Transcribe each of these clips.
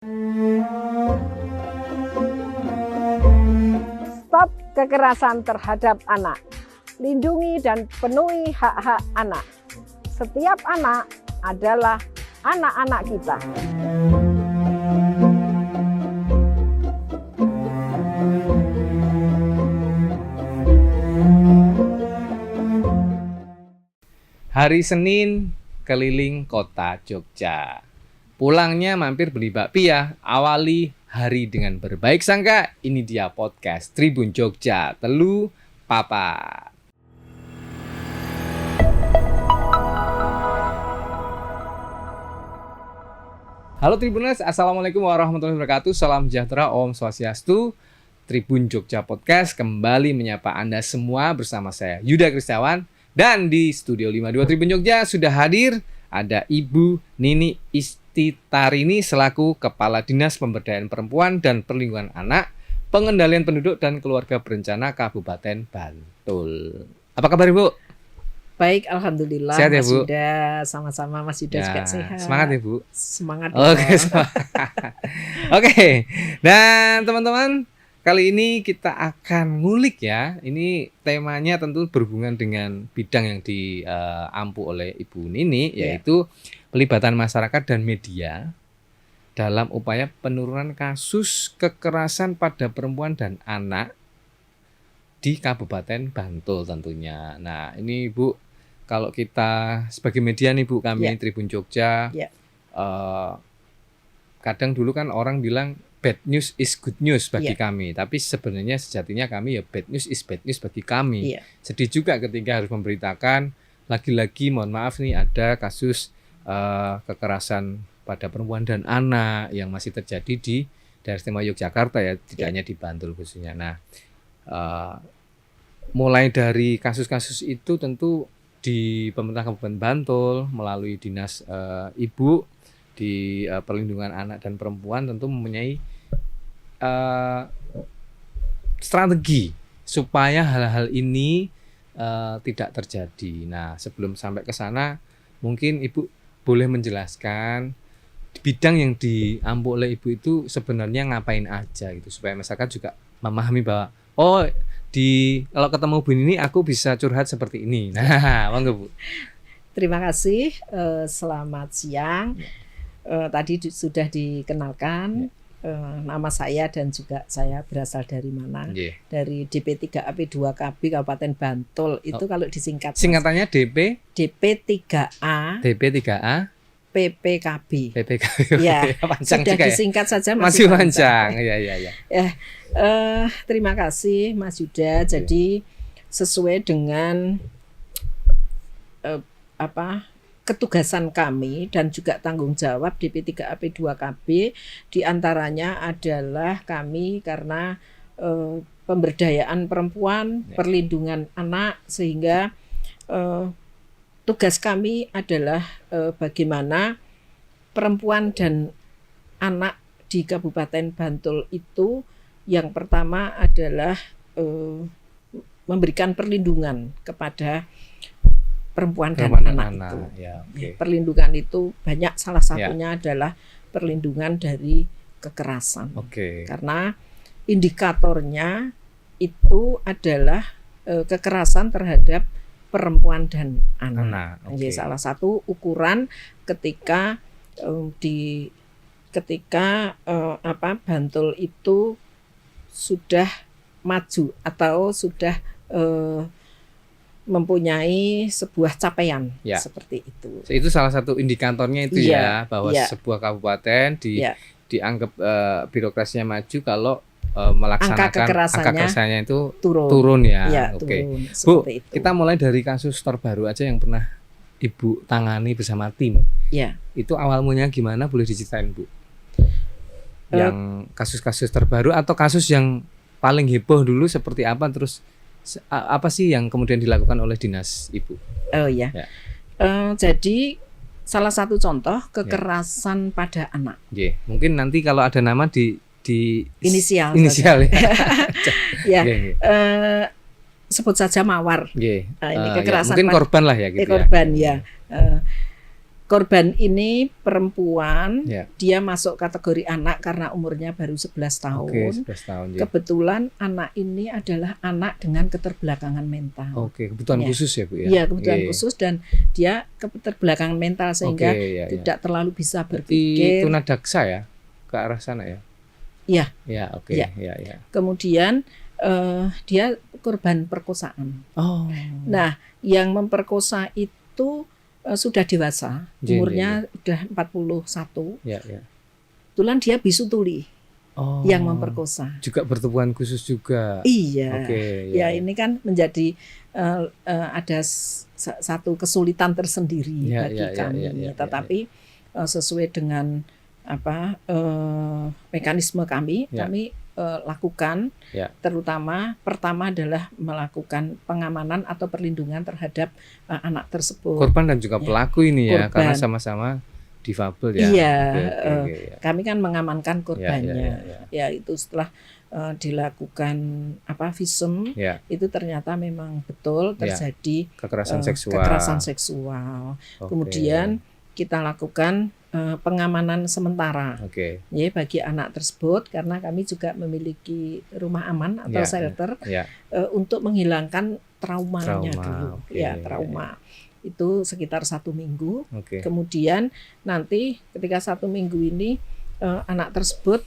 Stop kekerasan terhadap anak. Lindungi dan penuhi hak-hak anak. Setiap anak adalah anak-anak kita. Hari Senin keliling kota Jogja. Pulangnya mampir beli bakpia, awali hari dengan berbaik sangka. Ini dia podcast Tribun Jogja, Telu Papat. Halo Tribuners, Assalamualaikum warahmatullahi wabarakatuh. Salam sejahtera, Om Swastiastu. Tribun Jogja Podcast kembali menyapa Anda semua bersama saya Yuda Kristiawan. Dan di Studio 52 Tribun Jogja sudah hadir ada Ibu Nini Istitarini selaku Kepala Dinas Pemberdayaan Perempuan dan Perlindungan Anak, Pengendalian Penduduk dan Keluarga Berencana Kabupaten Bantul. Apa kabar Ibu? Baik, alhamdulillah. Sehat ya, Mas Bu? Yuda, sama-sama Mas Yuda juga sehat. Semangat ya Bu. Semangat. Oke, Oke. Dan teman-teman, kali ini kita akan ngulik ya. Ini temanya tentu berhubungan dengan bidang yang diampu oleh Ibu Nini, yaitu pelibatan masyarakat dan media dalam upaya penurunan kasus kekerasan pada perempuan dan anak di Kabupaten Bantul tentunya. Nah, ini Bu, kalau kita sebagai media nih Bu, kami Tribun Jogja, kadang dulu kan orang bilang bad news is good news bagi kami, tapi sebenarnya sejatinya kami ya bad news is bad news bagi kami. Sedih juga ketika harus memberitakan lagi-lagi, mohon maaf nih, ada kasus kekerasan pada perempuan dan anak yang masih terjadi di daerah istimewa Yogyakarta ya, tidak hanya di Bantul khususnya. Nah, mulai dari kasus-kasus itu tentu di pemerintah Kabupaten Bantul melalui dinas Ibu di perlindungan anak dan perempuan tentu mempunyai strategi supaya hal-hal ini tidak terjadi. Nah, sebelum sampai ke sana, mungkin Ibu boleh menjelaskan bidang yang diampu oleh Ibu itu sebenarnya ngapain aja gitu, supaya masyarakat juga memahami bahwa kalau ketemu Bu Nini aku bisa curhat seperti ini. Nah, monggo Bu. Terima kasih. Selamat siang. Tadi sudah dikenalkan nama saya dan juga saya berasal dari mana. Dari DP3AP2KB Kabupaten Bantul. Itu kalau disingkat. Singkatannya DP3A. DP3A. PPKB. Ya, sudah disingkat saja masih panjang. Ya. Terima kasih Mas Yuda. Jadi sesuai dengan ketugasan kami dan juga tanggung jawab DP3AP2KB, diantaranya adalah kami karena pemberdayaan perempuan, perlindungan anak, sehingga tugas kami adalah bagaimana perempuan dan anak di Kabupaten Bantul itu yang pertama adalah memberikan perlindungan kepada perempuan dan anak itu. Perlindungan itu banyak, salah satunya adalah perlindungan dari kekerasan. Karena indikatornya itu adalah kekerasan terhadap perempuan dan anak. Jadi salah satu ukuran ketika Bantul itu sudah maju atau sudah mempunyai sebuah capaian seperti itu. Itu salah satu indikatornya itu bahwa sebuah kabupaten dianggap birokrasinya maju kalau melaksanakan angka kekerasannya itu turun ya. Turun, Bu, kita mulai dari kasus terbaru aja yang pernah Ibu tangani bersama tim. Itu awal mulanya gimana, boleh diceritain Bu? Yang kasus-kasus terbaru atau kasus yang paling heboh dulu seperti apa, terus apa sih yang kemudian dilakukan oleh dinas Ibu? Jadi salah satu contoh kekerasan pada anak. Mungkin nanti kalau ada nama di inisial ya. Sebut saja Mawar. Ini kekerasan mungkin korban lah ya gitu. Korban ya. korban ini perempuan, Ya. dia masuk kategori anak karena umurnya baru 11 tahun. Oke, 11 tahun ya. Kebetulan anak ini adalah anak dengan keterbelakangan mental. Oke, kebutuhan Ya. khusus ya Bu ya. Iya, kebutuhan Oke. khusus dan dia keterbelakangan mental sehingga Oke, ya, tidak terlalu bisa Berarti berpikir. tunadaksa ya, ke arah sana ya. Iya. Ya, oke. Iya. Ya. Kemudian dia korban perkosaan. Oh. Nah, yang memperkosa itu sudah dewasa, umurnya udah 41. Ya. Kebetulan dia bisu tuli Oh. yang memperkosa. Juga bertubuhan khusus juga. Iya. Oke. Ya ini kan menjadi ada satu kesulitan tersendiri bagi kami. Tetapi sesuai dengan mekanisme kami lakukan, terutama pertama adalah melakukan pengamanan atau perlindungan terhadap anak tersebut. Korban dan juga pelaku ini ya, Korban. karena sama-sama difabel ya. Iya, Oke. kami kan mengamankan korbannya. Ya. Itu setelah dilakukan visum, itu ternyata memang betul terjadi kekerasan seksual. Okay. Kemudian kita lakukan pengamanan sementara bagi anak tersebut karena kami juga memiliki rumah aman atau shelter untuk menghilangkan traumanya dulu. Trauma itu sekitar 1 minggu. Kemudian nanti ketika 1 minggu ini anak tersebut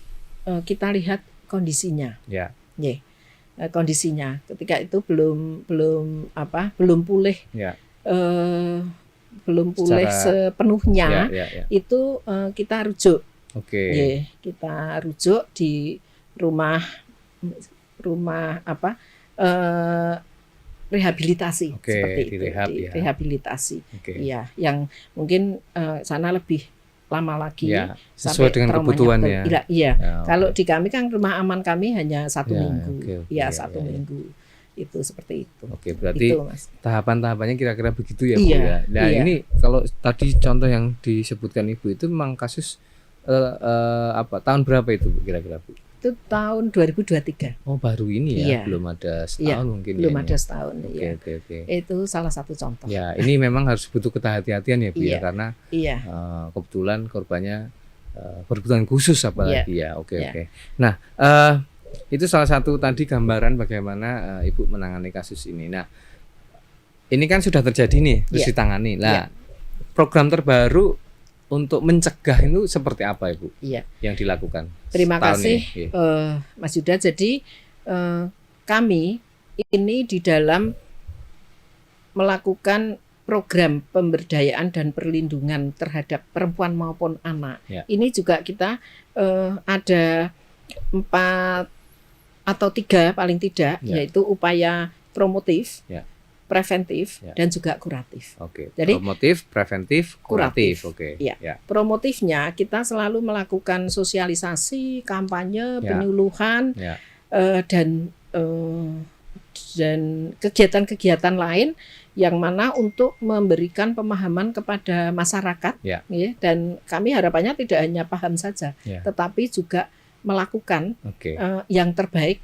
kita lihat kondisinya. Kondisinya ketika itu belum pulih. Belum pulih sepenuhnya. Itu kita rujuk. Kita rujuk di rumah rehabilitasi seperti itu. Rehabilitasi. Iya, yang mungkin sana lebih lama lagi. Sesuai dengan kebutuhannya. Kalau di kami kan rumah aman kami hanya 1 minggu. Satu minggu. Itu seperti itu. Oke, berarti itu, tahapan-tahapannya kira-kira begitu ya Bu ya. Nah, ini kalau tadi contoh yang disebutkan Ibu itu memang kasus tahun berapa itu Bu kira-kira Bu? Itu tahun 2023. Oh, baru ini ya, belum ada setahun mungkin belum ada setahun. Oke. Itu salah satu contoh. Ya, ini memang harus butuh kehati-hatian ya Bu ya, karena kebetulan korbannya berkebutuhan khusus apalagi ya. Oke. Nah, itu salah satu tadi gambaran bagaimana Ibu menangani kasus ini. Nah, ini kan sudah terjadi nih, terus ditangani. Nah, program terbaru untuk mencegah itu seperti apa Ibu? Yang dilakukan? Terima kasih Mas Yuda. Jadi kami ini di dalam melakukan program pemberdayaan dan perlindungan terhadap perempuan maupun anak. Ini juga kita ada 4 atau 3 paling tidak, yaitu upaya promotif, preventif, dan juga kuratif. Jadi promotif, preventif, kuratif. Promotifnya kita selalu melakukan sosialisasi, kampanye, penyuluhan, dan kegiatan-kegiatan lain yang mana untuk memberikan pemahaman kepada masyarakat. Dan kami harapannya tidak hanya paham saja, tetapi juga melakukan yang terbaik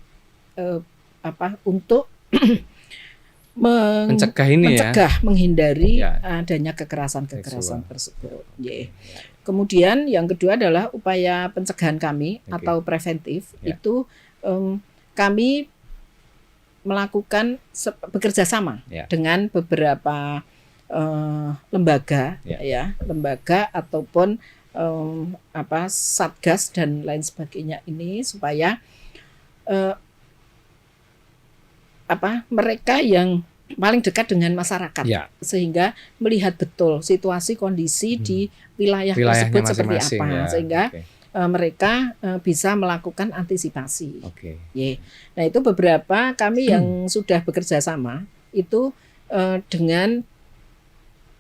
untuk mencegah, menghindari adanya kekerasan tersebut. Kemudian yang kedua adalah upaya pencegahan kami atau preventif. Itu kami melakukan bekerja sama dengan beberapa lembaga, lembaga ataupun satgas dan lain sebagainya ini supaya mereka yang paling dekat dengan masyarakat sehingga melihat betul situasi kondisi di wilayah tersebut seperti apa sehingga mereka bisa melakukan antisipasi. Nah, itu beberapa kami yang sudah bekerja sama itu dengan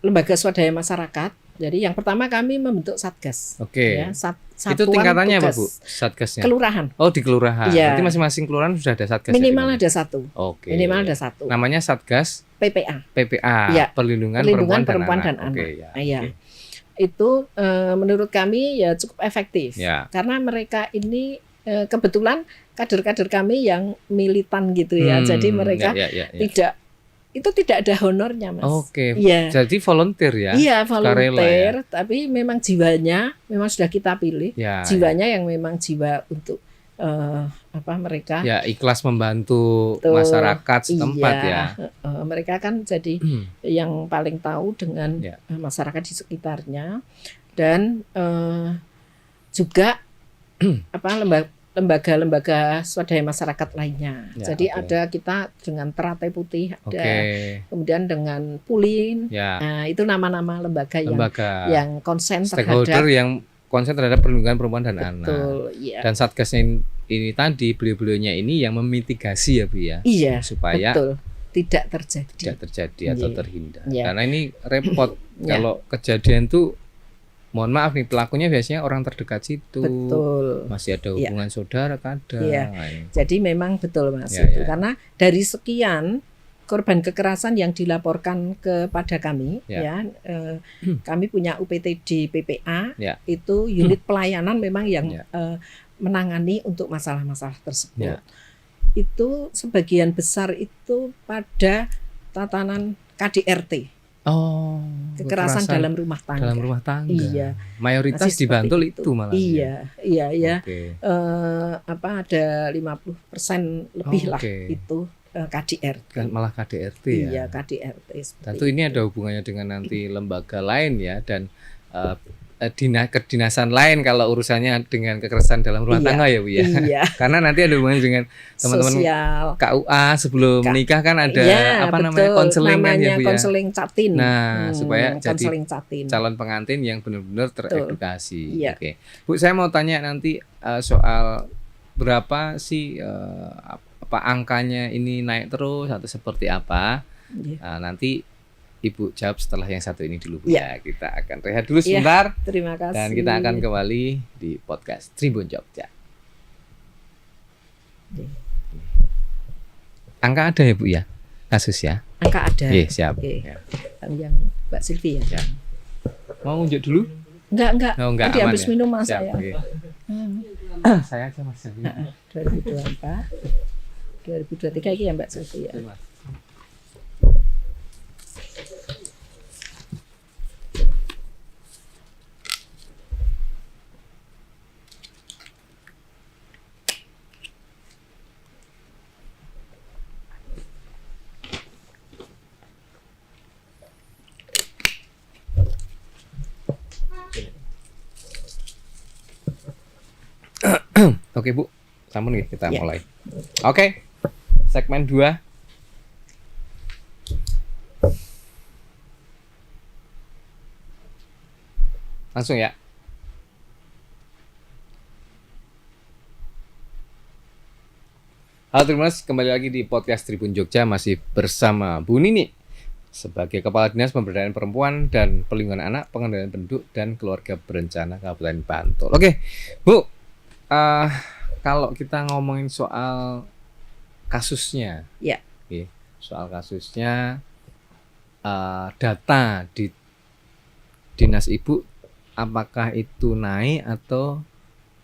lembaga swadaya masyarakat. Jadi yang pertama kami membentuk satgas. Itu tingkatannya apa Bu? Satgasnya? Kelurahan. Oh, di kelurahan. Berarti masing-masing kelurahan sudah ada satgas. Minimal ada satu. Minimal ada satu. Namanya Satgas PPA. Perlindungan Perempuan dan Anak. Itu menurut kami ya cukup efektif. Karena mereka ini kebetulan kader-kader kami yang militan gitu ya. Jadi mereka tidak itu tidak ada honornya, Mas. Oke. Iya. Jadi volunteer ya? Iya, volunteer, ya? tapi memang jiwanya memang sudah kita pilih. Ya, jiwanya yang memang jiwa untuk mereka. Ya, ikhlas membantu masyarakat setempat ya. Mereka kan jadi yang paling tahu dengan masyarakat di sekitarnya, dan juga lembaga-lembaga swadaya masyarakat lainnya. Jadi ada kita dengan Teratai Putih, ada kemudian dengan Pulin. Nah, itu nama-nama lembaga yang konsen stakeholder yang konsen terhadap perlindungan perempuan dan anak. Iya. Dan Satgasnya ini tadi beliau-beliaunya ini yang memitigasi ya Bu ya. Iya. Supaya tidak terjadi atau terhindar. Karena ini repot kalau kejadian tuh, mohon maaf nih, pelakunya biasanya orang terdekat situ. Masih ada hubungan saudara kadang. Jadi memang betul Mas itu. Karena dari sekian korban kekerasan yang dilaporkan kepada kami, kami punya UPTD PPA, itu unit pelayanan memang yang menangani untuk masalah-masalah tersebut. Itu sebagian besar itu pada tatanan KDRT. Kekerasan dalam rumah tangga. Iya. Mayoritas di Bantul itu malah. Iya. Ada 50% lebih lah itu KDRT. Malah KDRT ya. Iya, KDRT. Tentu ini ada hubungannya dengan nanti lembaga lain ya, dan kedinasan lain kalau urusannya dengan kekerasan dalam rumah tangga ya Bu ya. Iya. Karena nanti ada hubungannya dengan teman-teman KUA sebelum menikah kan ada namanya konseling kan ya Bu ya. Konseling catin. Nah, supaya jadi calon pengantin yang benar-benar teredukasi. Oke. Bu, saya mau tanya nanti soal berapa sih apa angkanya ini naik terus atau seperti apa? Nanti Ibu jawab setelah yang satu ini dulu ya. Kita akan rehat dulu sebentar. Terima kasih. Dan kita akan kembali di podcast Tribun Jogja. Angka ada ya Bu ya? Kasus ya? Angka ada. Siap. Yang Mbak Silvi ya. Mau unjuk dulu? Enggak. Oh, enggak, tadi habis ya? minum Mas Siap, saya. Saya aja Mas Silvi. 2024. 2023 ini ya Mbak Silvi ya. Oke Bu, sampun nih kita mulai. Oke, segmen 2. Langsung ya. Halo Tribuners, kembali lagi di podcast Tribun Jogja, masih bersama Bu Nini sebagai Kepala Dinas Pemberdayaan Perempuan dan Perlindungan Anak, Pengendalian Penduduk dan Keluarga Berencana Kabupaten Bantul. Oke, Bu, kalau kita ngomongin soal kasusnya, soal kasusnya, data di dinas Ibu, apakah itu naik atau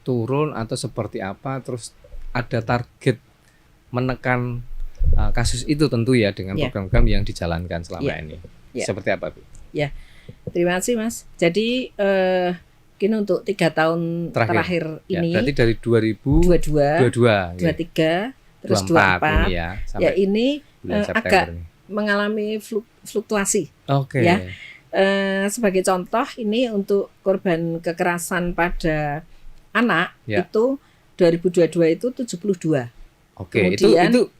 turun atau seperti apa? Terus ada target menekan kasus itu tentu ya dengan program-program yang dijalankan selama ini. Seperti apa Bu? Terima kasih Mas. Jadi kini untuk 3 tahun terakhir ini, berarti dari 2022, 23, terus 24 ini ya, ini agak mengalami fluktuasi. Sebagai contoh, ini untuk korban kekerasan pada anak itu 2022 itu 72. Kemudian, itu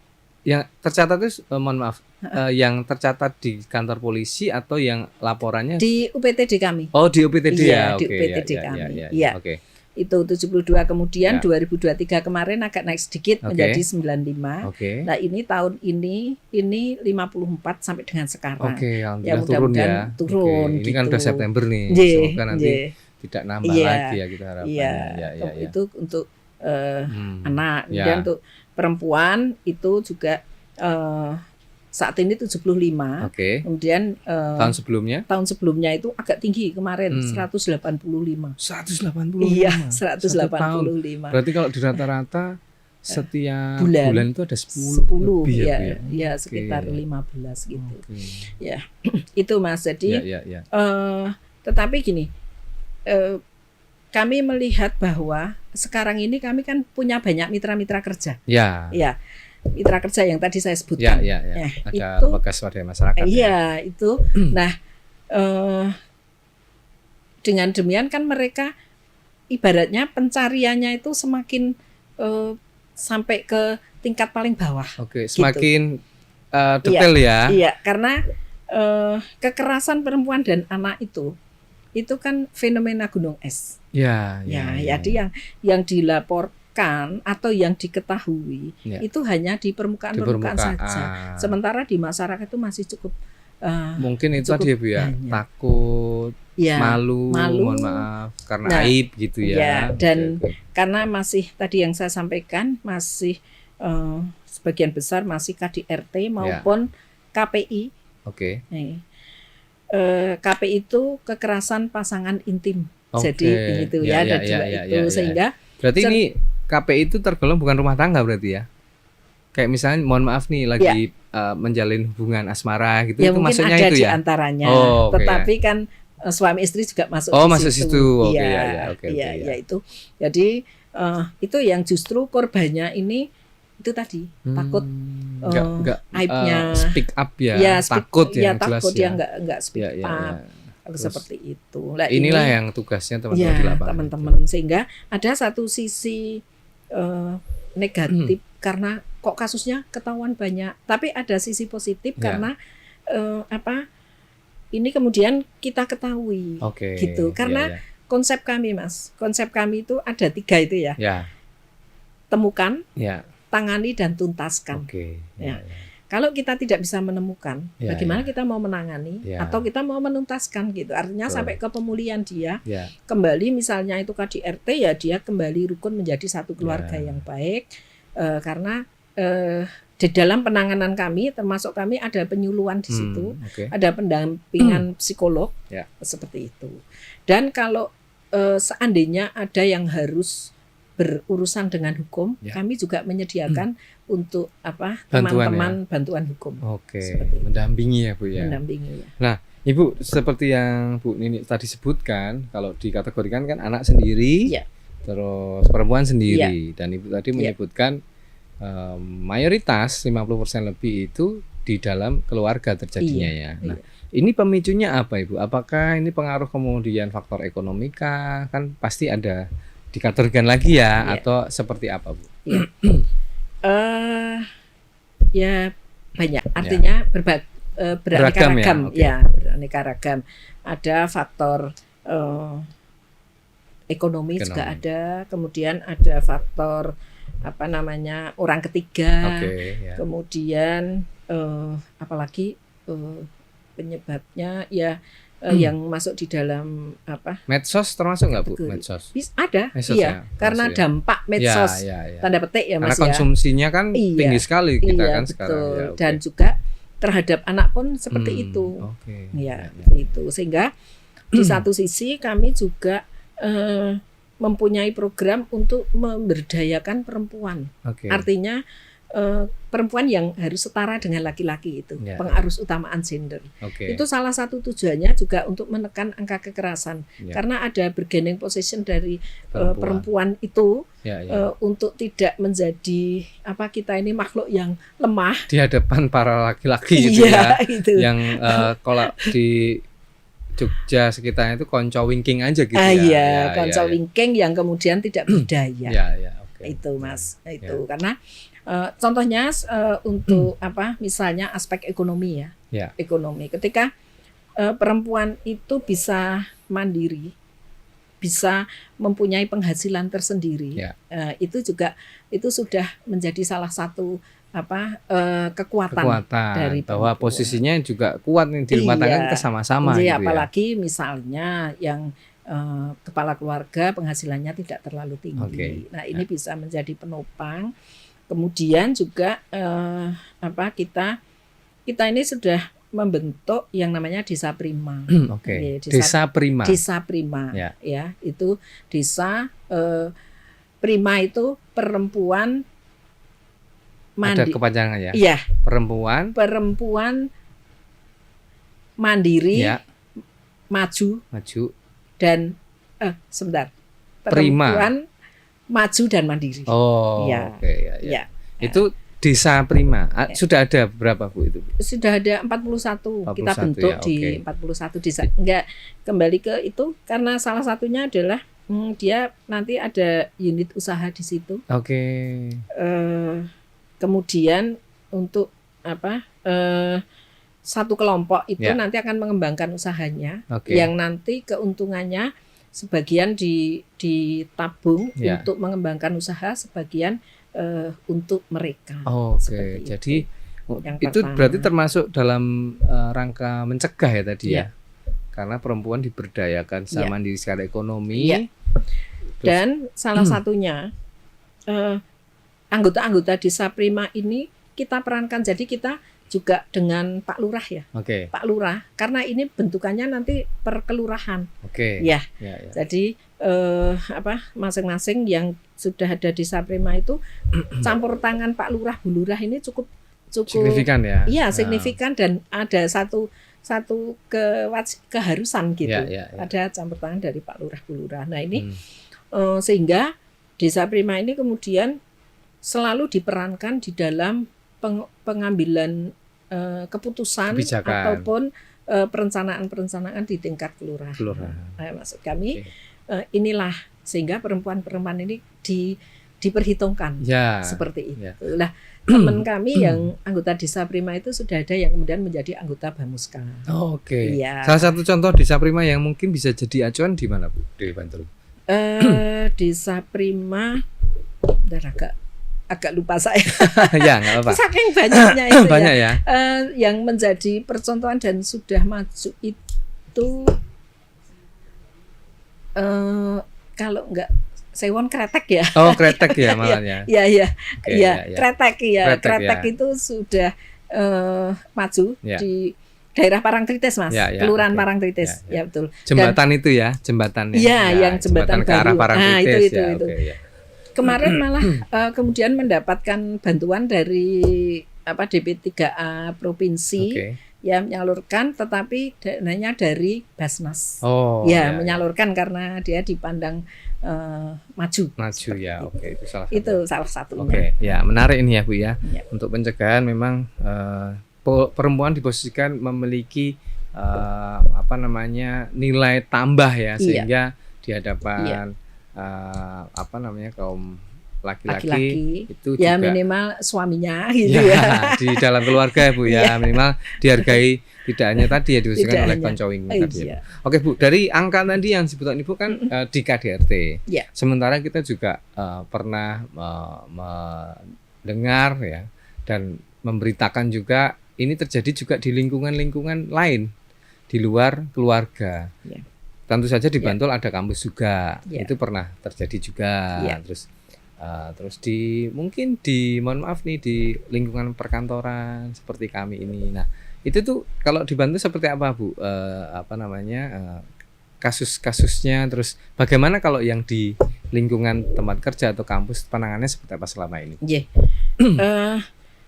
yang tercatat itu mohon maaf, yang tercatat di kantor polisi atau yang laporannya di UPTD kami. Di UPTD ya. Di UPTD kami. Itu 72, kemudian 2023 kemarin agak naik sedikit menjadi 95. Nah, ini tahun ini 54 sampai dengan sekarang. Mudah-mudahan turun. Ini kan udah September nih. Semoga nanti tidak nambah lagi ya, kita harapkan. Itu untuk anak. Kemudian untuk perempuan itu juga saat ini 75. Kemudian tahun sebelumnya itu agak tinggi kemarin 185. 185. Iya, 185. Berarti kalau di rata-rata setiap bulan. bulan itu ada 10 lebih ya, Bu, ya. ya sekitar 15 gitu. Oke. Ya, itu Mas. Jadi Ya. tetapi gini, kami melihat bahwa sekarang ini kami kan punya banyak mitra-mitra kerja. Ya. Ya, mitra kerja yang tadi saya sebutkan. Ya. Ada itu, lembaga swadaya masyarakat. Iya, itu. Nah, dengan demikian kan mereka ibaratnya pencariannya itu semakin sampai ke tingkat paling bawah. Oke, semakin detail ya. Iya, karena kekerasan perempuan dan anak itu kan fenomena gunung es. Ya. Jadi yang dilaporkan atau yang diketahui itu hanya di permukaan saja. Sementara di masyarakat itu masih cukup mungkin itu tadi ya Bu ya, takut, malu, mohon maaf karena aib gitu ya. Ya, dan karena masih tadi yang saya sampaikan masih sebagian besar masih KDRT maupun KPI. Oke. KPI itu kekerasan pasangan intim. Jadi itu ada dua itu sehingga berarti ini KPI itu tergolong bukan rumah tangga berarti ya. Kayak misalnya mohon maaf nih lagi menjalin hubungan asmara gitu, itu maksudnya itu ya. Mungkin ada di antaranya. Tetapi kan suami istri juga masuk di situ. Masuk situ. Iya, itu. Jadi itu yang justru korbannya ini itu tadi takut aibnya speak up ya, takut ya, takut dia nggak speak up. Seperti itu. Nah, inilah yang tugasnya teman-teman di lapangan. Teman-teman sehingga ada satu sisi negatif karena kok kasusnya ketahuan banyak, tapi ada sisi positif karena ini kemudian kita ketahui gitu. Karena konsep kami itu ada 3 itu ya. Temukan, tangani dan tuntaskan. Kalau kita tidak bisa menemukan, bagaimana kita mau menangani atau kita mau menuntaskan gitu. Artinya sampai ke pemulihan dia kembali, misalnya itu KDRT ya dia kembali rukun menjadi satu keluarga yang baik. Karena di dalam penanganan kami, termasuk kami ada penyuluhan di situ, ada pendampingan psikolog seperti itu. Dan kalau seandainya ada yang harus berurusan dengan hukum, kami juga menyediakan untuk teman-teman bantuan hukum. Mendampingi ya Bu ya. Mendampingi. Nah, Ibu seperti yang Bu Nini tadi sebutkan, kalau dikategorikan kan anak sendiri, terus perempuan sendiri, dan Ibu tadi menyebutkan mayoritas 50% lebih itu di dalam keluarga terjadinya ya. Nah, ini pemicunya apa Ibu? Apakah ini pengaruh kemudian faktor ekonomika? Kan pasti ada dikategorikan lagi ya, atau seperti apa Bu? Ya banyak, artinya beraneka ragam beraneka ragam. Ada faktor ekonomi juga ada, kemudian ada faktor orang ketiga, kemudian apalagi penyebabnya yang masuk di dalam medsos termasuk nggak Bu? Medsos ada, karena dampak medsos tanda petik ya Mas. Karena konsumsinya kan tinggi sekali kita kan sekarang. Dan juga terhadap anak pun seperti itu. Itu sehingga di satu sisi kami juga mempunyai program untuk memberdayakan perempuan. Artinya perempuan yang harus setara dengan laki-laki itu, pengarus utamaan gender. Itu salah satu tujuannya juga untuk menekan angka kekerasan. Karena ada bargaining position dari perempuan itu untuk tidak menjadi kita ini makhluk yang lemah di hadapan para laki-laki gitu itu. Yang kalau di Jogja sekitarnya itu konco wingking aja gitu konco wingking yang kemudian tidak berdaya. Itu Mas, itu karena contohnya untuk misalnya aspek ekonomi ekonomi. Ketika perempuan itu bisa mandiri, bisa mempunyai penghasilan tersendiri, itu sudah menjadi salah satu kekuatan dari bahwa posisinya juga kuat nih di rumah tangga kita sama-sama gitu apalagi misalnya yang kepala keluarga penghasilannya tidak terlalu tinggi. Nah, ini bisa menjadi penopang. Kemudian juga kita ini sudah membentuk yang namanya Desa Prima. Desa Prima. Desa Prima. Itu desa Prima itu perempuan ada kepanjangan ya. Iya. Perempuan mandiri, ya. maju dan sebentar. Perempuan maju dan mandiri. Oh, ya. Oke, ya. Itu Desa Prima. Sudah ada berapa Bu itu? Sudah ada 41. Kita bentuk ya, di 41 desa. Enggak, kembali ke itu karena salah satunya adalah dia nanti ada unit usaha di situ. Oke. Kemudian untuk satu kelompok itu nanti akan mengembangkan usahanya, yang nanti keuntungannya sebagian ditabung untuk mengembangkan usaha, sebagian untuk mereka. Oke. Jadi itu berarti termasuk dalam rangka mencegah ya tadi ya. Karena perempuan diberdayakan sama mandiri secara ekonomi. Dan salah satunya anggota-anggota Desa Prima ini kita perankan, jadi kita juga dengan Pak Lurah ya. Pak Lurah, karena ini bentukannya nanti per kelurahan. Ya. Jadi masing-masing yang sudah ada Desa Prima itu campur tangan Pak Lurah, Bu Lurah ini cukup signifikan ya. Iya, signifikan dan ada satu keharusan gitu. Ada campur tangan dari Pak Lurah, Bu Lurah. Nah, ini sehingga Desa Prima ini kemudian selalu diperankan di dalam pengambilan keputusan ataupun perencanaan di tingkat kelurahan. Maksud kami inilah sehingga perempuan-perempuan ini diperhitungkan seperti itu. Nah, teman kami yang anggota Desa Prima itu sudah ada yang kemudian menjadi anggota Bamuska. Salah satu contoh Desa Prima yang mungkin bisa jadi acuan di mana Bu? Di Bantul. Desa Prima agak lupa saya. Ya, nggak apa-apa. Saking banyaknya itu banyak ya. Yang menjadi percontohan dan sudah maju itu kalau enggak Sewon Kretek ya. Kretek ya malahnya. Iya. Kretek itu sudah maju di daerah Parangtritis, Mas. Kelurahan Parangtritis. Ya, betul. Jembatan itu ya, jembatannya. Iya, yang jembatan ke arah Parangtritis. Itu. Kemarin malah kemudian mendapatkan bantuan dari DP3A provinsi yang menyalurkan, tetapi dananya dari Basnas. Menyalurkan karena dia dipandang maju ya. Itu salah satunya. Ya, menarik ini ya Bu ya. Untuk pencegahan memang perempuan diposisikan memiliki nilai tambah ya, sehingga di hadapan kaum laki-laki itu ya juga minimal suaminya gitu ya. Di dalam keluarga Bu ya, minimal dihargai, tidak hanya tadi ya diusahakan oleh koncoing tadi ya. Oke Bu, dari angka tadi yang disebutkan Ibu kan di KDRT. Sementara kita juga pernah mendengar ya dan memberitakan juga ini terjadi juga di lingkungan-lingkungan lain di luar keluarga. Tentu saja di Bantul ada kampus juga, itu pernah terjadi juga. Terus mungkin mohon maaf nih di lingkungan perkantoran seperti kami ini. Nah, itu tuh kalau di Bantul seperti apa Bu? Kasus-kasusnya, terus bagaimana kalau yang di lingkungan tempat kerja atau kampus penanganannya seperti apa selama ini?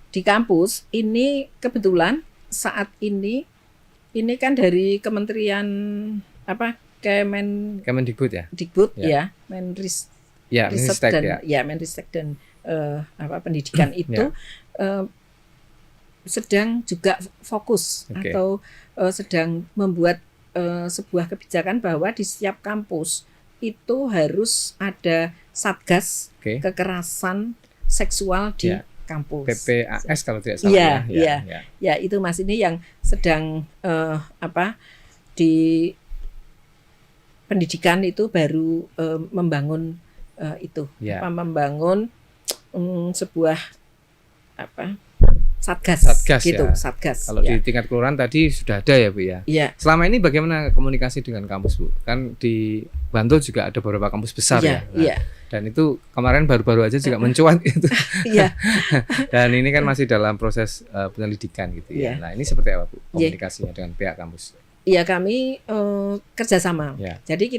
Di kampus ini kebetulan saat ini kan dari Kementerian Kemendikbud ya? Menristek dan pendidikan itu sedang juga fokus atau sedang membuat sebuah kebijakan bahwa di setiap kampus itu harus ada satgas kekerasan seksual di kampus. PPAS kalau tidak salah. Ya, itu Mas, ini yang sedang di pendidikan itu baru membangun membangun sebuah satgas gitu. Satgas. Kalau di tingkat kelurahan tadi sudah ada ya Bu ya. Selama ini bagaimana komunikasi dengan kampus Bu? Kan di Bantul juga ada beberapa kampus besar ya. Dan itu kemarin baru-baru aja juga mencuat gitu. Dan ini kan masih dalam proses penyelidikan gitu ya. Nah, ini seperti apa Bu komunikasinya dengan pihak kampus? Iya, kami kerjasama. Jadi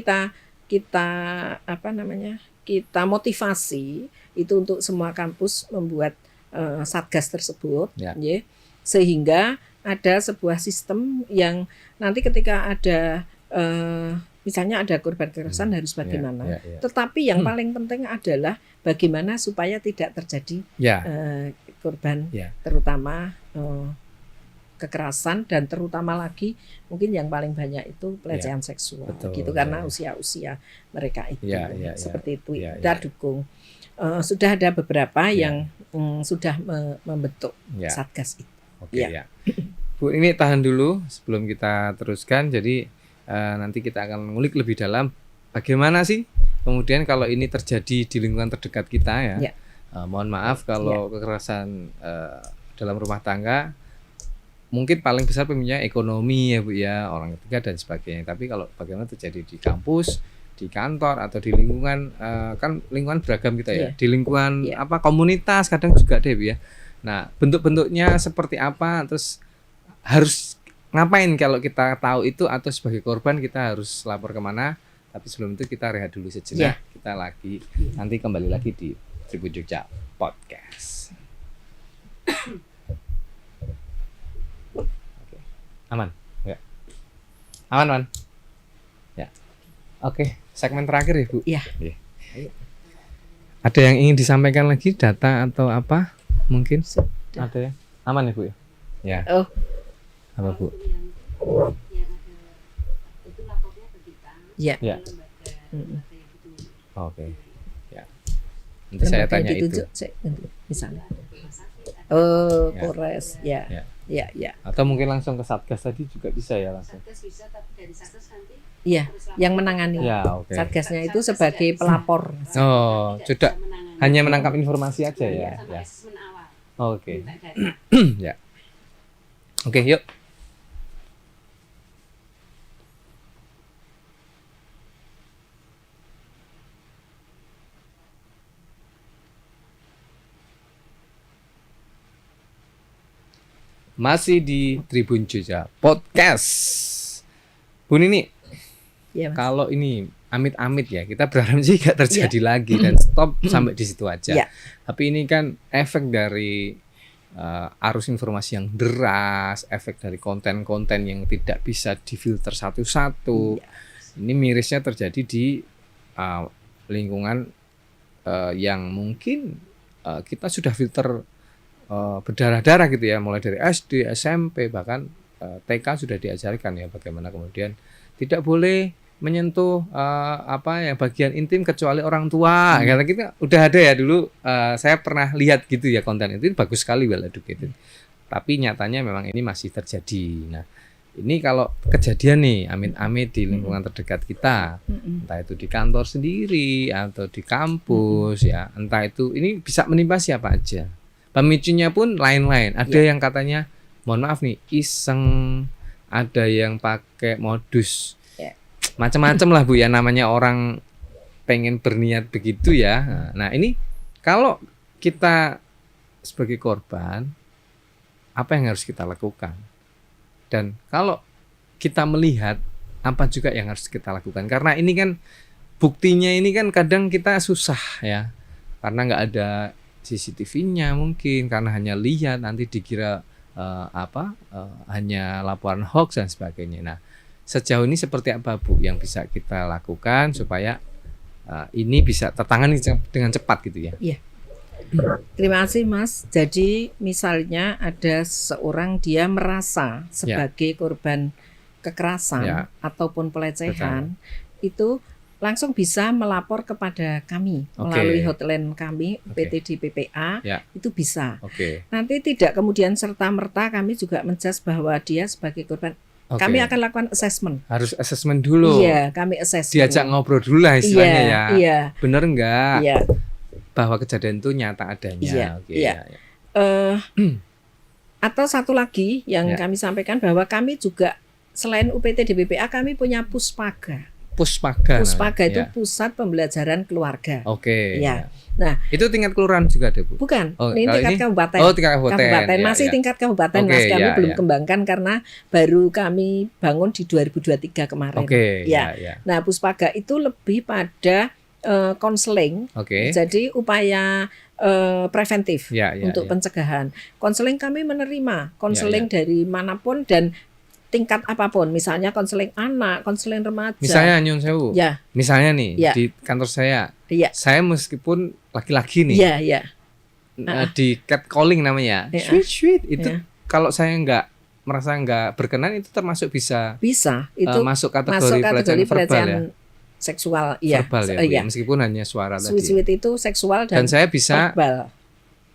kita motivasi itu untuk semua kampus membuat satgas tersebut, Ya. ya, sehingga ada sebuah sistem yang nanti ketika ada misalnya ada korban kekerasan harus bagaimana. Ya. Tetapi yang paling penting adalah bagaimana supaya tidak terjadi korban, terutama kekerasan, dan terutama lagi mungkin yang paling banyak itu pelecehan seksual. Betul, gitu, karena usia-usia mereka itu seperti itu. Ya. Kita dukung. Sudah ada beberapa yang sudah membentuk satgas itu. Oke, ya. Bu, ini tahan dulu sebelum kita teruskan. Jadi nanti kita akan ngulik lebih dalam bagaimana sih kemudian kalau ini terjadi di lingkungan terdekat kita, ya. Mohon maaf kalau kekerasan dalam rumah tangga mungkin paling besar pemicunya ekonomi, ya Bu, ya, orang ketiga dan sebagainya. Tapi kalau bagaimana terjadi di kampus, di kantor, atau di lingkungan, kan lingkungan beragam kita, ya. Di lingkungan komunitas kadang juga deh, Bu, ya. Nah, bentuk-bentuknya seperti apa, terus harus ngapain kalau kita tahu itu, atau sebagai korban kita harus lapor kemana. Tapi sebelum itu kita rehat dulu sejenak. Kita lagi nanti kembali lagi di Tribun Jogja Podcast. Aman? Ya. Aman. Ya. Oke, segmen terakhir ya, Bu. Iya. Ada yang ingin disampaikan lagi, data atau apa? Mungkin ada ya. Aman ya, Bu, ya? Ya. Apa, Bu? Ya. Oke. Ya. Nanti saya tanya itu. Misalnya. Polres. Ya. Atau mungkin langsung ke Satgas tadi juga bisa, ya, langsung. Satgas bisa, tapi dari Satgas nanti yang menangani. Satgasnya itu sebagai pelapor. Sudah hanya menangkap informasi aja, ya. Oke. Ya. Oke, yuk. Masih di Tribun Jogja Podcast. Bu Nini, kalau ini amit-amit, ya, kita berharap sih gak terjadi lagi dan stop sampai di situ aja. Tapi ini kan efek dari arus informasi yang deras, efek dari konten-konten yang tidak bisa difilter satu-satu. Ini mirisnya terjadi di lingkungan yang mungkin kita sudah filter berdarah-darah gitu, ya, mulai dari SD, SMP, bahkan TK sudah diajarkan, ya, bagaimana kemudian tidak boleh menyentuh bagian intim kecuali orang tua. Karena kita udah ada, ya, dulu saya pernah lihat gitu, ya, konten itu bagus sekali, well educated. Tapi nyatanya memang ini masih terjadi. Nah, ini kalau kejadian nih amit-amit di lingkungan terdekat kita, entah itu di kantor sendiri atau di kampus, ya, entah itu ini bisa menimpa siapa aja. Pemicunya pun lain-lain. Ada yang katanya, mohon maaf nih, iseng, ada yang pakai modus, macam-macam lah, Bu, ya, namanya orang pengen berniat begitu, ya. Nah, ini kalau kita sebagai korban, apa yang harus kita lakukan? Dan kalau kita melihat, apa juga yang harus kita lakukan? Karena ini kan buktinya ini kan kadang kita susah, ya, karena nggak ada CCTV-nya mungkin, karena hanya lihat nanti dikira hanya laporan hoax dan sebagainya. Nah, sejauh ini seperti apa, Bu, yang bisa kita lakukan supaya ini bisa tertangani dengan cepat gitu, ya? Iya. Terima kasih, Mas. Jadi misalnya ada seorang dia merasa sebagai korban kekerasan ataupun pelecehan, itu langsung bisa melapor kepada kami melalui hotline kami, PTD PPA, itu bisa. Nanti tidak kemudian serta-merta kami juga menjudge bahwa dia sebagai korban. Kami akan lakukan assessment. Harus assessment dulu. Iya, kami assessment. Diajak ngobrol dulu lah istilahnya, ya. Iya. Bener enggak? Bahwa kejadian itu nyata adanya. Atau satu lagi yang kami sampaikan bahwa kami juga selain UPT di BPA kami punya Puspaga. Puspaga itu pusat pembelajaran keluarga. Nah, itu tingkat kelurahan juga ada, Bu? Bukan, ini tingkat kabupaten. Tingkat kabupaten. Masih tingkat kabupaten, Mas. Kami belum kembangkan karena baru kami bangun di 2023 kemarin. Nah, Puspaga itu lebih pada konseling. Oke. Jadi upaya preventif Ya, ya, untuk ya. pencegahan. Konseling kami menerima konseling Ya, dari manapun dan tingkat apapun. Misalnya konseling anak, konseling remaja. Misalnya Nyun Sewu. Ya, Misalnya nih Ya. di kantor saya ya, meskipun laki-laki nih, ya, ya. di catcalling namanya, Ya. sweet itu Ya. kalau saya merasa nggak berkenan itu termasuk bisa Bisa itu masuk masuk kategori kategori pelecehan verbal pelecehan ya. seksual. Iya, Verbal ya, Bu, ya. Meskipun hanya suara tadi. Sweet itu seksual Dan dan saya bisa verbal.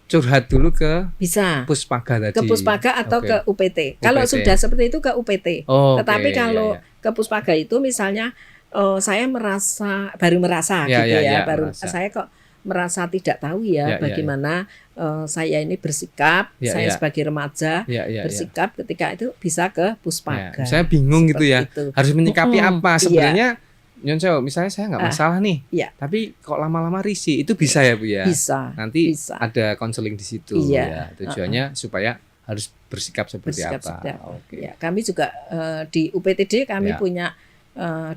curhat dulu ke Bisa Puspaga tadi. ke Puspaga atau Oke. ke UPT. Kalau UPT. sudah seperti itu ke UPT. Oh, Tetapi oke, kalau ya, ya. ke Puspaga itu misalnya saya baru merasa Ya, gitu ya, ya, ya, baru merasa. saya kok merasa tidak tahu Ya, ya, bagaimana saya ini bersikap, Ya, saya ya. sebagai remaja Ya, ya, ya. bersikap ketika itu bisa ke Puspaga. Ya, saya bingung gitu ya. Seperti itu. Harus menyikapi apa? Iya. Sebenarnya Nyon Sewu, misalnya saya nggak masalah nih. iya. Tapi kok lama-lama risih, itu bisa ya Bu ya? Bisa. Nanti bisa. ada konseling di situ Iya. ya. Tujuannya supaya harus bersikap seperti Bersikap apa. seperti apa. Oke. Ya, kami juga di UPTD kami Ya. punya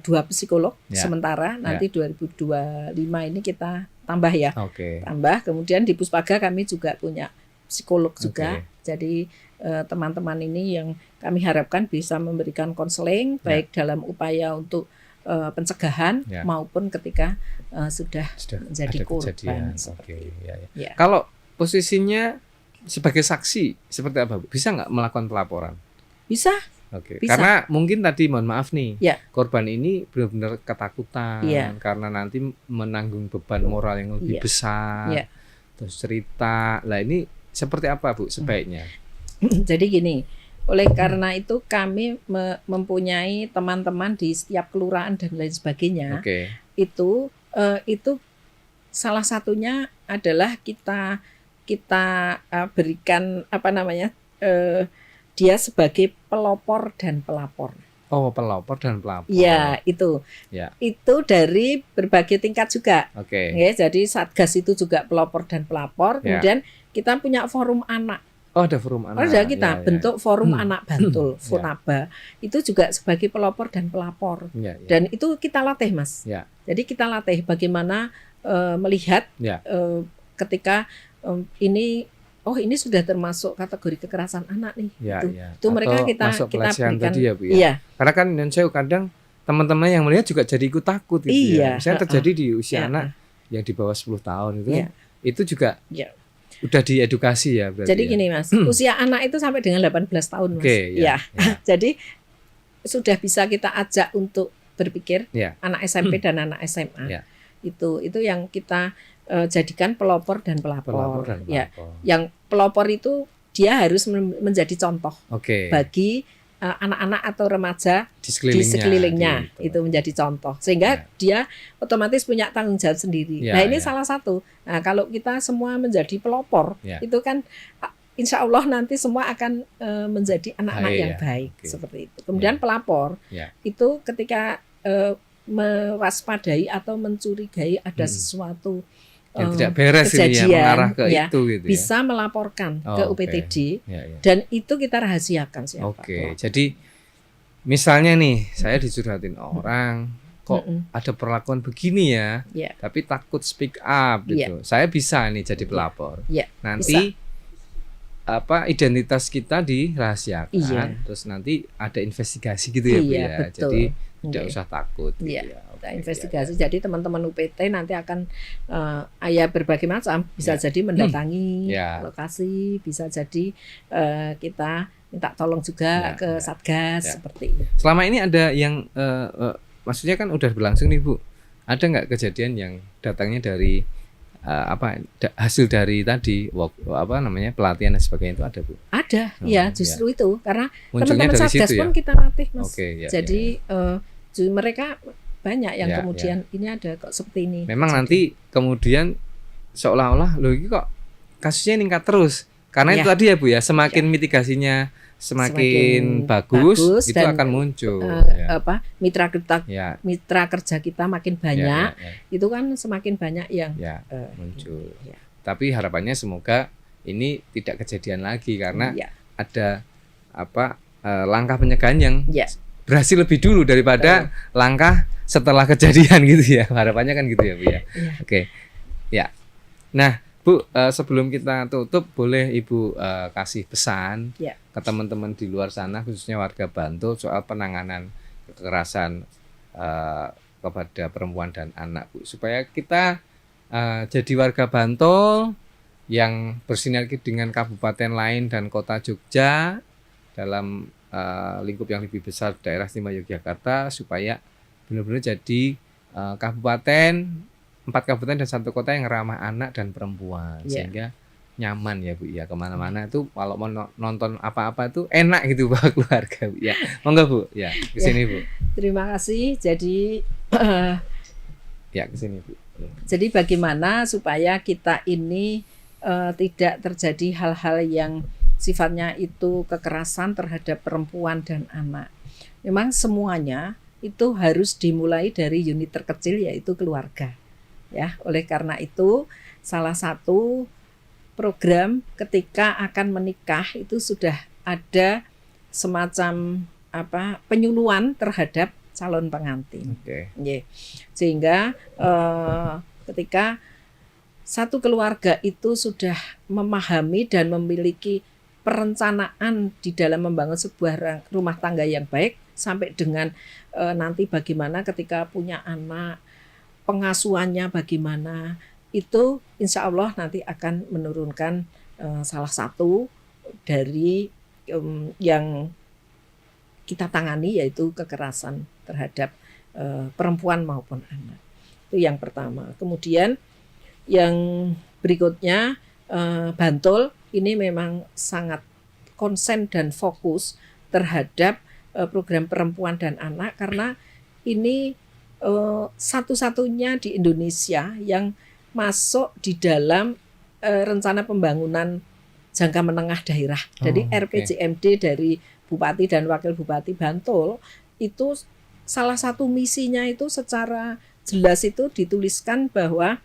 2 psikolog Ya. sementara. Nanti 2025 ini kita tambah ya. Oke. Tambah. Kemudian di Puspaga kami juga punya psikolog juga. Oke. Jadi teman-teman ini yang kami harapkan bisa memberikan konseling baik dalam upaya untuk pencegahan Ya. maupun ketika sudah menjadi ada korban. kejadian. Seperti Oke, itu. ya, ya. Ya. Kalau posisinya sebagai saksi seperti apa Bu? Bisa nggak melakukan pelaporan? Bisa. Oke. Bisa. Karena mungkin tadi mohon maaf nih, Ya. korban ini benar-benar ketakutan Ya. karena nanti menanggung beban moral yang lebih Ya. besar. Ya. Terus cerita. Lah ini seperti apa Bu sebaiknya? Jadi gini, oleh karena itu kami mempunyai teman-teman di setiap kelurahan dan lain sebagainya. Oke. Itu salah satunya adalah kita berikan apa namanya dia sebagai pelopor dan pelapor. Oh, pelopor dan pelapor. Ya itu, Ya. itu dari berbagai tingkat juga. Oke. Ya, jadi Satgas itu juga pelopor dan pelapor. Ya. Kemudian kita punya forum anak. Oh, ada forum anak. Ada kita Ya, ya. bentuk forum anak Bantul, Ya. Fonaba. Itu juga sebagai pelopor dan pelapor. Ya, ya. Dan itu kita latih, Mas. Ya. Jadi kita latih bagaimana melihat Ya. ketika ini sudah termasuk kategori kekerasan anak nih. Ya, Itu. ya. Itu mereka Atau kita masuk pelecehan berikan. tadi ya Bu ya. Iya, Karena kan Nyon Sewu kadang teman-teman yang melihat juga jadi ikut takut gitu Iya, ya. Misalnya terjadi di usia Iya. anak yang di bawah 10 tahun itu, Iya. itu juga Iya. udah diedukasi ya berarti. Jadi ya? gini, Mas, usia anak itu sampai dengan 18 tahun, Mas. Oke, ya, ya. Jadi sudah bisa kita ajak untuk berpikir Ya. anak SMP dan anak SMA. Ya. Itu yang kita jadikan pelopor dan pelapor. Pelapor dan Ya, pelapor. yang pelopor itu dia harus menjadi contoh Oke. bagi anak-anak atau remaja Di di sekelilingnya. gitu. Itu menjadi contoh sehingga Ya. dia otomatis punya tanggung jawab sendiri. Ya, Nah, ini ya. salah satu. Nah, kalau kita semua menjadi pelopor, Ya. itu kan insya Allah nanti semua akan menjadi anak-anak Baik, yang ya. baik Oke. seperti itu. Kemudian Ya. pelapor Ya. itu ketika mewaspadai atau mencurigai ada sesuatu Yang tidak beres ini ya, kejadian, mengarah ke ya, itu gitu ya. bisa melaporkan ke Oh, oke. UPTD Ya, ya. dan itu kita rahasiakan siapa. Oke, jadi misalnya nih saya dicurhatin orang, kok ada perlakuan begini ya, Ya. tapi takut speak up gitu. Saya bisa nih jadi pelapor. Ya, Nanti identitas kita dirahasiakan, Iya. terus nanti ada investigasi gitu ya Bu Iya, ya. betul. Jadi tidak Iya. usah takut. Gitu Iya, ya. kita Oke, investigasi. ya, Jadi teman-teman UPT nanti akan berbagai macam, bisa Ya. jadi mendatangi Ya. lokasi, bisa jadi kita minta tolong juga Ya, ke ya. Satgas Ya. seperti itu. Selama ini ada yang maksudnya kan udah berlangsung nih Bu. Ada nggak kejadian yang datangnya dari hasil dari tadi pelatihan dan sebagainya itu ada Bu? Ada, Oh, ya justru itu karena Munculnya teman-teman dari Satgas situ ya. pun kita latih, Mas. Oke, ya, Jadi mereka banyak yang Ya, kemudian ini ada kok seperti ini. memang Jadi, nanti kemudian seolah-olah loh ini kok kasusnya meningkat terus karena itu Ya. tadi ya Bu ya, semakin mitigasinya semakin bagus itu dan, akan muncul mitra kerja kita makin banyak, ya. itu kan semakin banyak yang Ya, muncul. ya. Tapi harapannya semoga ini tidak kejadian lagi karena Ya. ada langkah pencegahan yang Ya. berhasil lebih dulu daripada langkah setelah kejadian gitu ya. Harapannya kan gitu ya Bu ya. Iya. Oke. Ya. Nah, Bu, sebelum kita tutup boleh Ibu kasih pesan Ya. ke teman-teman di luar sana khususnya warga Bantul soal penanganan kekerasan kepada perempuan dan anak Bu, supaya kita jadi warga Bantul yang bersinergi dengan kabupaten lain dan kota Jogja dalam lingkup yang lebih besar daerah istimewa Yogyakarta, supaya benar-benar jadi kabupaten, 4 kabupaten dan 1 kota yang ramah anak dan perempuan, sehingga nyaman ya Bu ya, kemana-mana itu kalau mau nonton apa-apa itu enak gitu bawa keluarga Bu ya. Monggo Bu ya, ke sini Bu. Terima kasih. Jadi Ya, ke sini Bu. jadi bagaimana supaya kita ini tidak terjadi hal-hal yang sifatnya itu kekerasan terhadap perempuan dan anak. Memang semuanya itu harus dimulai dari unit terkecil, yaitu keluarga. Ya, oleh karena itu salah satu program ketika akan menikah itu sudah ada semacam penyuluhan terhadap calon pengantin. Sehingga ketika satu keluarga itu sudah memahami dan memiliki perencanaan di dalam membangun sebuah rumah tangga yang baik, sampai dengan nanti bagaimana ketika punya anak, pengasuhannya bagaimana, itu insya Allah nanti akan menurunkan salah satu dari yang kita tangani, yaitu kekerasan terhadap perempuan maupun anak. Itu yang pertama. Kemudian yang berikutnya, Bantul ini memang sangat konsen dan fokus terhadap program perempuan dan anak, karena ini satu-satunya di Indonesia yang masuk di dalam rencana pembangunan jangka menengah daerah. Jadi RPJMD dari Bupati dan Wakil Bupati Bantul itu salah satu misinya itu secara jelas itu dituliskan bahwa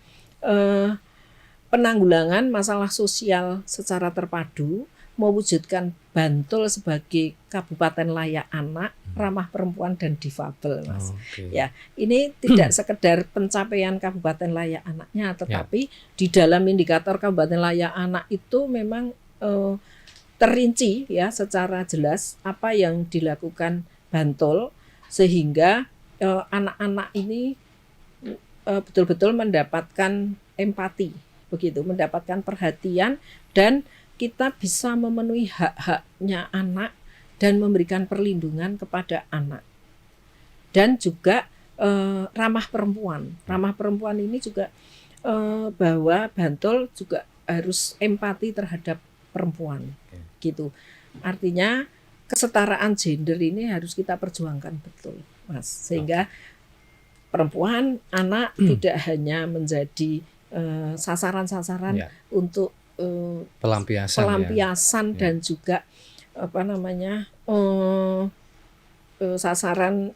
penanggulangan masalah sosial secara terpadu, mewujudkan Bantul sebagai kabupaten layak anak, ramah perempuan dan difabel, Mas. Ya, ini tidak sekedar pencapaian kabupaten layak anaknya, tetapi di dalam indikator kabupaten layak anak itu memang terinci ya secara jelas apa yang dilakukan Bantul, sehingga anak-anak ini betul-betul mendapatkan empati, begitu, mendapatkan perhatian, dan kita bisa memenuhi hak-haknya anak dan memberikan perlindungan kepada anak. Dan juga ramah perempuan. Ramah perempuan ini juga bahwa Bantul juga harus empati terhadap perempuan, gitu. Artinya kesetaraan gender ini harus kita perjuangkan betul, Mas, sehingga perempuan, anak tidak hanya menjadi sasaran-sasaran untuk pelampiasan dan juga sasaran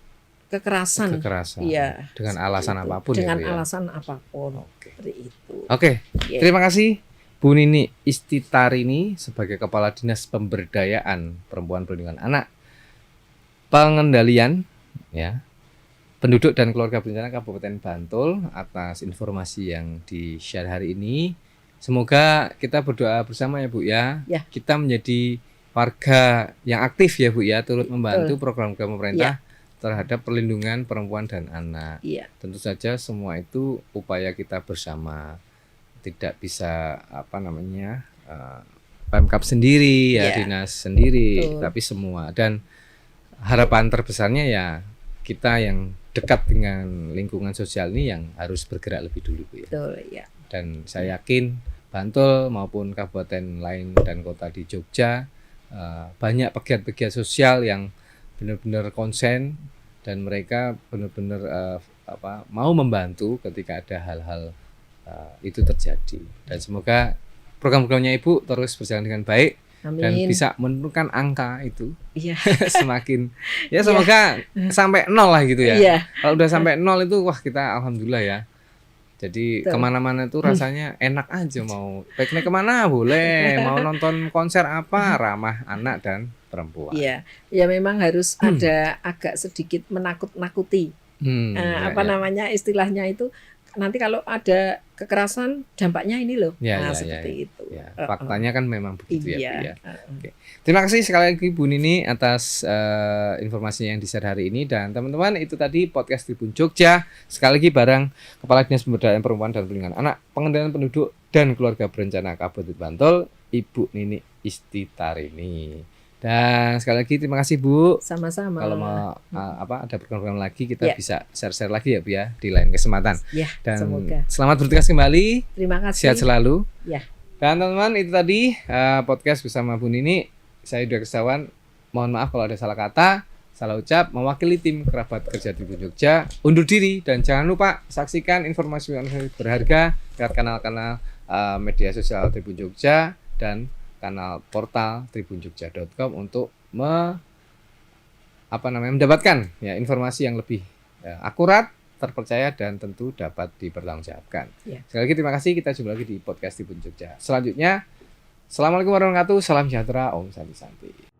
kekerasan. Ya, dengan alasan apapun. Dengan alasan apapun. Seperti itu. Terima kasih Bu Nini Istitarini sebagai Kepala Dinas Pemberdayaan Perempuan Perlindungan Anak, Pengendalian Penduduk dan Keluarga Berencana Kabupaten Bantul atas informasi yang di-share hari ini. Semoga kita berdoa bersama ya Bu ya. Kita menjadi warga yang aktif ya Bu ya, turut membantu program-program pemerintah terhadap perlindungan perempuan dan anak. Tentu saja semua itu upaya kita bersama. Tidak bisa Pemkab sendiri dinas sendiri, tapi semua. Dan harapan terbesarnya ya kita yang dekat dengan lingkungan sosial ini yang harus bergerak lebih dulu Bu ya. Dan saya yakin Bantul maupun kabupaten lain dan kota di Jogja banyak pegiat-pegiat sosial yang benar-benar konsen dan mereka benar-benar mau membantu ketika ada hal-hal itu terjadi. Dan semoga program-programnya Ibu terus berjalan dengan baik. Amin. Dan bisa menurunkan angka itu semakin semoga sampai 0 lah gitu ya. Kalau udah sampai 0 itu wah kita alhamdulillah ya. Jadi Betul. kemana-mana tuh rasanya enak aja, mau piknik kemana boleh, mau nonton konser apa ramah anak dan perempuan. Iya, ya memang harus ada agak sedikit menakut-nakuti. Ya, Apa ya. namanya istilahnya itu, nanti kalau ada kekerasan dampaknya ini loh. Ya, Nah, ya, seperti ya. itu. Ya, faktanya kan memang begitu ya, Bu, ya. Iya. Oke. Terima kasih sekali lagi Bu Nini atas informasinya yang di-share hari ini, dan teman-teman itu tadi podcast Tribun Jogja, sekali lagi bareng Kepala Dinas Pemberdayaan Perempuan dan Perlindungan Anak, Pengendalian Penduduk dan Keluarga Berencana Kabupaten Bantul, Ibu Nini Istitarini. Dan sekali lagi terima kasih Bu. Sama-sama. Kalau mau ada program lagi kita Ya. bisa share-share lagi ya Bu ya di lain kesempatan. Ya, Dan semoga. selamat bertugas kembali. Terima kasih. Sehat selalu. Ya. Dan teman-teman itu tadi podcast bersama Bu Nini. Saya Dua Kesawan. Mohon maaf kalau ada salah kata, salah ucap. Mewakili tim kerabat kerja Tribun Jogja undur diri, dan jangan lupa saksikan informasi berharga lewat kanal-kanal media sosial Tribun Jogja dan kanal portal tribunjogja.com untuk mendapatkan ya informasi yang lebih akurat, terpercaya, dan tentu dapat dipertanggungjawabkan. Ya. Sekali lagi terima kasih, kita jumpa lagi di podcast Tribun Jogja selanjutnya. Assalamualaikum warahmatullahi wabarakatuh, salam sejahtera, Om Santi Santi.